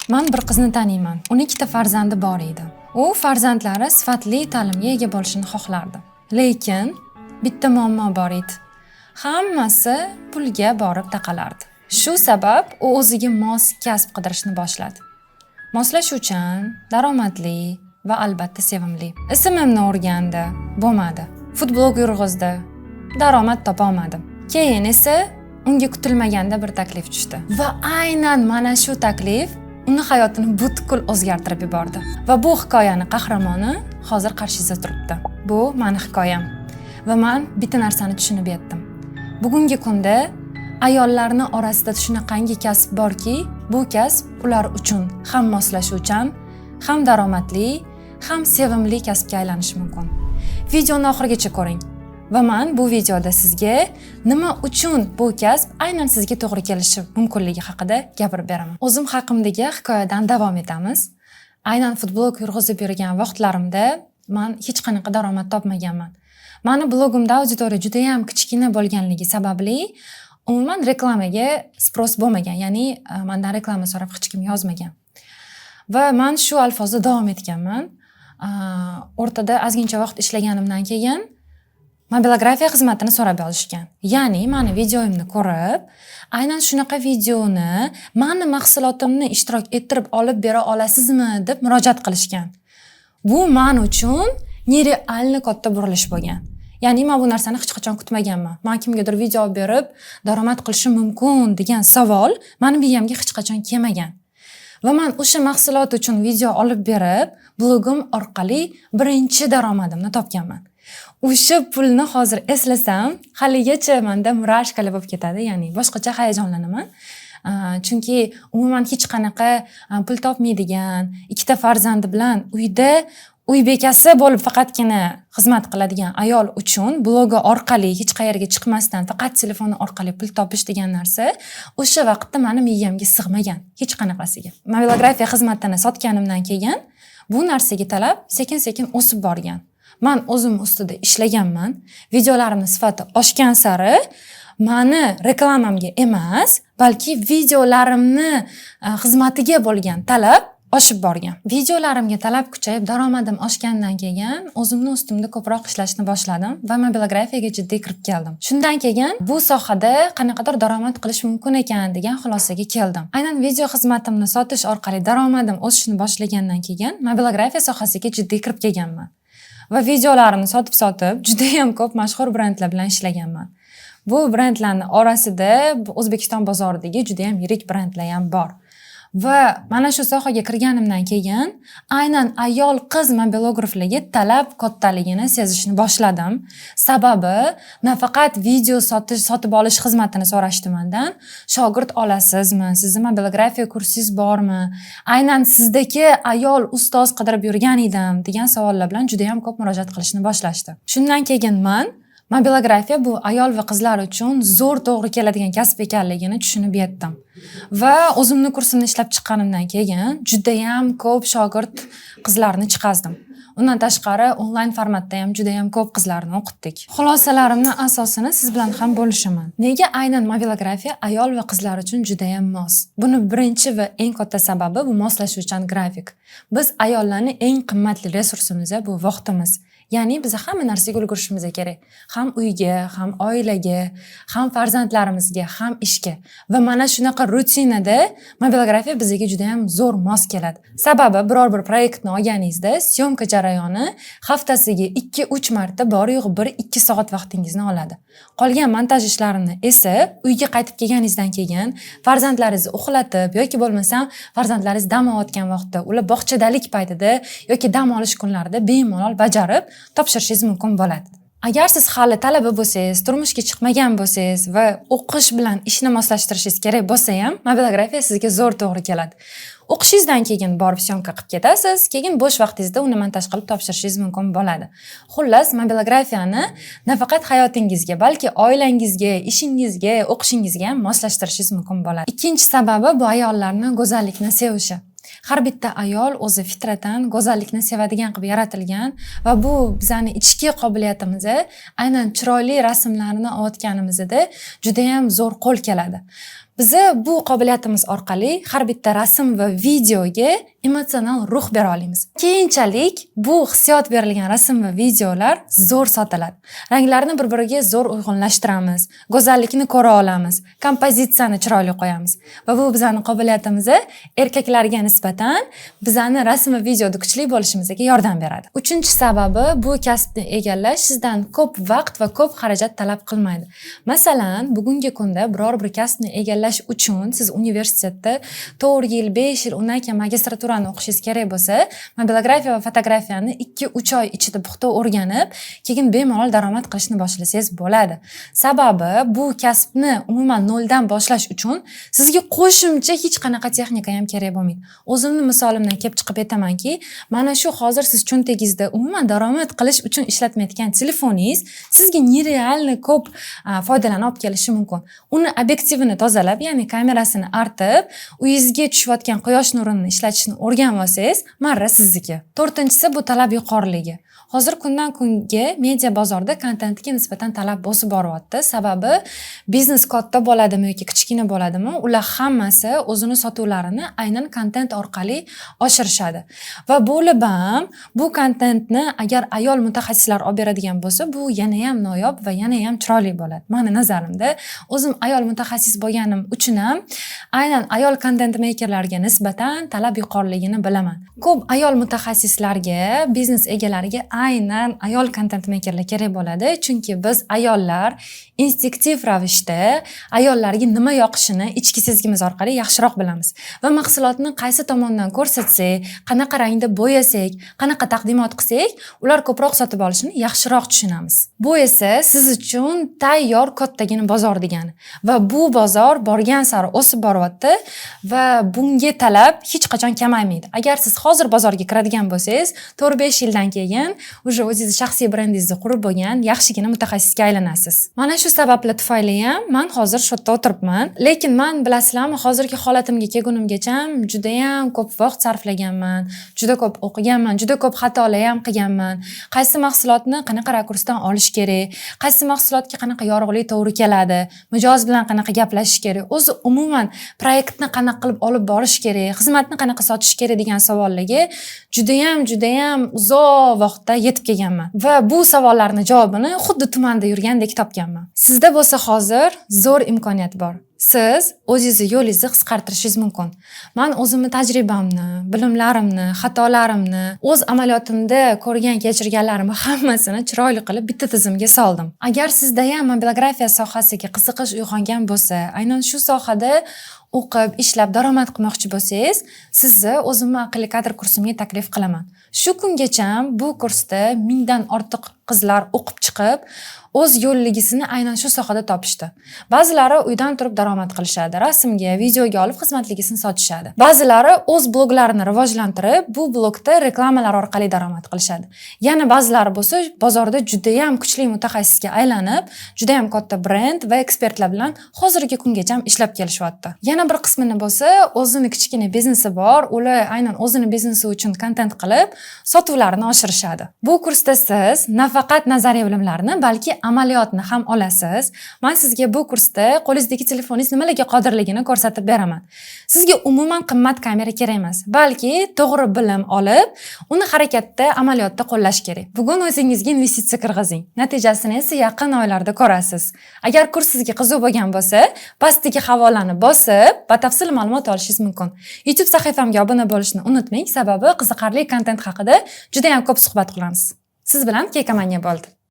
Men bir qizni taniyman. Uning ikkita farzandi bor edi. U farzandlari sifatli ta'limga ega bo'lishini xohlardi. Lekin bitta muammo bor edi. Hammasi pulga borib taqalardi. Shu sabab u o'ziga mos kasb qidirishni boshladi. Moslashuvchan, daromadli va albatta sevimli. Ismimni o'rgandi, bo'lmadi. Futbol yurg'izdi, daromad topa olmadim. Keyin esa unga kutilmaganda bir taklif tushdi. Va aynan mana shu taklif uni hayotini butkul o'zgartirib yubordi. Va bu hikoyani qahramoni hozir qarshingizda turibdi. Bu meni hikoyam. Va men bitta narsani tushunib yetdim. Bugungi kunda ayollarning orasida shunaqangi kasb borki, bu kasb ular uchun ham moslashuvchan, ham daromadli, ham sevimli kasbga aylanishi mumkin. Videoni oxirigacha ko'ring. Va men bu videoda sizga nima uchun bu kasb aynan sizga to'g'ri kelishi mumkinligi haqida gapirib beraman. O'zim haqimdagi hikoyadan davom etamiz. Aynan futbol yurg'izib yurgan vaqtlarimda men hech qanaqa daromad topmaganman. Meni blogimda auditoriya juda ham kichkina bo'lganligi sababli umuman reklamaga spros bo'lmagan, ya'ni mendan reklama so'rab hech kim yozmagan. Va men shu alfozda davom etganman. O'rtada ozgincha vaqt ishlaganimdan keyin mobilografiya xizmatini so'rab yozishgan. Ya'ni meni videoimni ko'rib, aynan shunaqa videoni meni mahsulotimni ishtirok ettirib olib bera olasizmi deb murojaat qilishgan. Bu men uchun nerealni katta burilish bo'lgan. Ya'ni men bu narsani hech qachon kutmaganman. Men kimgadir video berib daromad qilishim mumkin degan savol meni miyamga hech qachon kelmagan. Va men o'sha mahsulot uchun video olib berib, blogim orqali birinchi daromadimni topganman. O'sha pulni hozir eslasam, haligacha menda murashkalar bo'lib ketadi, ya'ni boshqacha hayajonlanaman. Chunki umuman hech qanaqa pul topmaydigan, ikkita farzandi bilan uyda uy bekasi bo'lib faqatgina xizmat qiladigan ayol uchun blogi orqali hech qayerga chiqmasdan faqat telefoni orqali pul topish degan narsa o'sha vaqtda meni miyamga sig'magan, hech qanaqasiga. Mobilografiya xizmatini sotganimdan keyin bu narsaga talab sekin-sekin o'sib borgan. Men o'zim ustida ishlaganman. Videolarimning sifati oshgan sari meni reklamamga emas, balki videolarimni xizmatiga bo'lgan talab oshib borgan. Videolarimga talab kuchayib, daromadim oshgandan keyin o'zimni ustimda ko'proq ishlashni boshladim va mobilografiyaga jiddiy kirib keldim. Shundan keyin bu sohada qanaqadir daromad qilish mumkin ekan degan xulosaga keldim. Aynan video xizmatimni sotish orqali daromadim o'sishni boshlagandan keyin mobilografiya sohasiga jiddiy kirib kelganman. Va videolarimni sotib juda ham ko'p mashhur brendlar bilan ishlaganman. Bu brendlarning orasida O'zbekiston bozoridagi juda ham yirik brendlar ham bor. Va mana shu sohaga kirganimdan keyin aynan ayol qiz mobilograflarga talab kattaligini sezishni boshladim. Sababi nafaqat video sotib olish xizmatini so'rashdi mendan. Shogird olasizmi? Sizning mobilografiya kursingiz bormi? Aynan sizdagi ayol ustoz qidirib yurgan edim degan savollar bilan juda ham ko'p murojaat qilishni boshlashdi. Shundan keyin men mobilografiya bu ayol va qizlar uchun zo'r to'g'ri keladigan kasb ekanligini tushunib yetdim. Va o'zimni kursimni ishlab chiqqanimdan keyin juda ham ko'p shogird qizlarni chiqazdim. Undan tashqari onlayn formatda ham juda ham ko'p qizlarni o'qitdik. Xulosalarimning asosini siz bilan ham bo'lishaman. Nega aynan mobilografiya ayol va qizlar uchun juda ham mos? Buni birinchi va eng katta sababi bu moslashuvchan grafik. Biz ayollarning eng qimmatli resursimiz bu vaqtimiz. Ya'ni biz hamma narsaga ulgurishimiz kerak. Ham uyga, ham oilaga, ham farzandlarimizga, ham ishga. Va mana shunaqa rutinada mobilografiya bizga juda ham zo'r mos keladi. Sababi biror bir proyektni olganingizda syomka jarayoni haftasiga 2-3 marta bor-yo'q 1-2 soat vaqtingizni oladi. Qolgan montaj ishlarini esa uyga qaytib kelganingizdan keyin farzandlaringizni uxlatib yoki bo'lmasam farzandlaringiz dam olayotgan vaqtda, ular bog'chadalik paytida yoki dam olish kunlarida bemalol bajarib topshirishingiz mumkin bo'ladi. Agar siz hali talaba bo'lsangiz, turmushga chiqmagan bo'lsangiz va o'qish bilan ishni moslashtirishingiz kerak bo'lsa ham, mobilografiya sizga zo'r to'g'ri keladi. O'qishingizdan keyin borib syomka qilib ketasiz, keyin bo'sh vaqtingizda uni montaj qilib topshirishingiz mumkin bo'ladi. Xullas, mobilografiyani nafaqat hayotingizga, balki oilangizga, ishingizga, o'qishingizga ham moslashtirishingiz mumkin bo'ladi. Ikkinchi sababi bu ayollarning go'zallikni sevishi. Har bitta ayol o'zi fitratan go'zallikni sevadigan qilib yaratilgan va bu bizning ichki qobiliyatimiz aynan chiroyli rasmlarni olayotganimizda juda ham zo'r qo'l keladi. Biza bu qobiliyatimiz orqali har bitta rasm va videoga emotsional ruh bera olamiz. Keyinchalik bu hissiyot berilgan rasm va videolar zo'r sotiladi. Ranglarni bir-biriga zo'r uyg'unlashtiramiz, go'zallikni ko'ra olamiz, kompozitsiyani chiroyli qo'yamiz va bu bizning qobiliyatimizni erkaklarga nisbatan bizani rasm va videoda kuchli bo'lishimizga yordam beradi. Uchinchi sababi, bu kasbni egallash sizdan ko'p vaqt va ko'p xarajat talab qilmaydi. Masalan, bugungi kunda biror bir kasbni egallash uchun siz universitetda 4 yil, 5 yil, undan keyin magistraturani o'qishingiz kerak bo'lsa, mobilografiya va fotografiyani 2-3 oy ichida puxta o'rganib, keyin bemalol daromad qilishni boshlasangiz bo'ladi. Sababi, bu kasbni umuman noldan boshlash uchun sizga qo'shimcha hech qanaqa texnika ham kerak bo'lmaydi. O'zimning misolimdan kelib chiqib aytamanki, mana shu hozir siz cho'ntagingizda umuman daromad qilish uchun ishlatmayotgan telefoningiz sizga nerealni ko'p foydalarni olib kelishi mumkin. Uni obyektivini tozalab, ya'ni kamerasini artib, uyingizga tushayotgan quyosh nurini ishlatishni o'rganib olsangiz, marra sizniki. To'rtinchisi, bu talab yuqoriligi. Hozir kundan kunga media bozorda kontentga nisbatan talab bosib boryapti. Sababi biznes katta bo'ladimi yoki kichkina bo'ladimi, ular hammasi o'zini sotuvlarini aynan kontent orqali oshirishadi. Va bo'lib ham bu kontentni agar ayol mutaxassislar olib beradigan bo'lsa, bu yana ham noyob va yana ham chiroyli bo'ladi. Meni nazarimda, o'zim ayol mutaxassis bo'lganim uchun ham aynan ayol kontent mekerlarga nisbatan talab yuqoriligini bilaman. Ko'p ayol mutaxassislarga, biznes egalariga aynan ayol kontent mekerlar kerak bo'ladi, chunki biz ayollar instinktiv ravishda ayollarga nima yoqishini ichki sezgimiz orqali yaxshiroq bilamiz va mahsulotni qaysi tomondan ko'rsatsak, qanaqa rangda bo'yasak, qanaqa taqdimot qilsak, ular ko'proq sotib olishini yaxshiroq tushunamiz. Bu esa siz uchun tayyor kattagina bozor degani va bu bozor borgan sari o'sib boryapti va bunga talab hech qachon kamaymaydi. Agar siz hozir bozorga kiradigan bo'lsangiz, 4-5 yildan keyin уже o'zingiz shaxsiy brendingizni qurib bo'lgan yaxshigina mutaxassisga aylanasiz. Mana shu sabablar tufayli ham men hozir shu yerda o'tiribman. Lekin men bilasizlarmi, hozirgi holatimga kelgunimgacha juda ham ko'p vaqt sarflaganman, juda ko'p o'qiganman, juda ko'p xatolar ham qilganman. Qaysi mahsulotni qanaqa rakursdan olish kerak, qaysi mahsulotga qanaqa yorug'lik to'g'ri keladi, mijoz bilan qanaqa gaplashish kerak, o'zi umuman proyektni qanaqa qilib olib borish kerak, xizmatni qanaqa sotish kerak degan savollarga juda ham uzoq vaqtda yetib kelganman va bu savollarning javobini xuddi tumanda yurgandek topganman. Sizda bo'lsa hozir zo'r imkoniyat bor. Siz o'zingizni yo'lingizni qisqartirishingiz mumkin. Men o'zimni tajribamni, bilimlarimni, xatolarimni, o'z amaliyotimda ko'rgan kechirganlarimni hammasini chiroyli qilib bitta tizimga soldim. Agar sizda ham mobilografiya sohasiga qiziqish uyg'ongan bo'lsa, aynan shu sohada o'qib, ishlab daromad qilmoqchi bo'lsangiz, sizni o'zimning aqlli kadr kursimga taklif qilaman. Shu kungacha bu kursda 1000 dan ortiq qizlar o'qib chiqib, o'z yo'lligisini aynan shu sohada topishdi. Ba'zilari uydan turib daromad qilishadi, rasmga, videoga olib xizmatligisini sotishadi. Ba'zilari o'z bloglarini rivojlantirib, bu blogda reklamalar orqali daromad qilishadi. Yana ba'zilari bo'lsa, bozorda juda ham kuchli mutaxassisga aylanib, juda ham katta brend va ekspertlar bilan hozirgi kungacha ishlab kelishyapti. Yana bir qismini bo'lsa, o'zini kichkina biznesi bor, ular aynan o'zini biznesi uchun kontent qilib, sotuvlarini oshirishadi. Bu kursda siz nafaqat nazariy bilimlarni, balki amaliyotni ham olasiz. Men sizga bu kursda qo'lingizdagi telefoningiz nimalarga qodirligini ko'rsatib beraman. Sizga umuman qimmat kamera kerak emas, balki to'g'ri bilim olib, uni harakatda, amaliyotda qo'llash kerak. Bugun o'zingizga investitsiya kirgizing. Natijasini esa yaqin oylarda ko'rasiz. Agar kurs sizga qiziq bo'lgan bo'lsa, pastdagi havolani bosib, batafsil ma'lumot olishingiz mumkin. YouTube sahifamga obuna bo'lishni unutmang, sababi qiziqarli kontent haqida juda ham ko'p suhbat qilamiz. Siz bilan Kekamanya bo'ldi.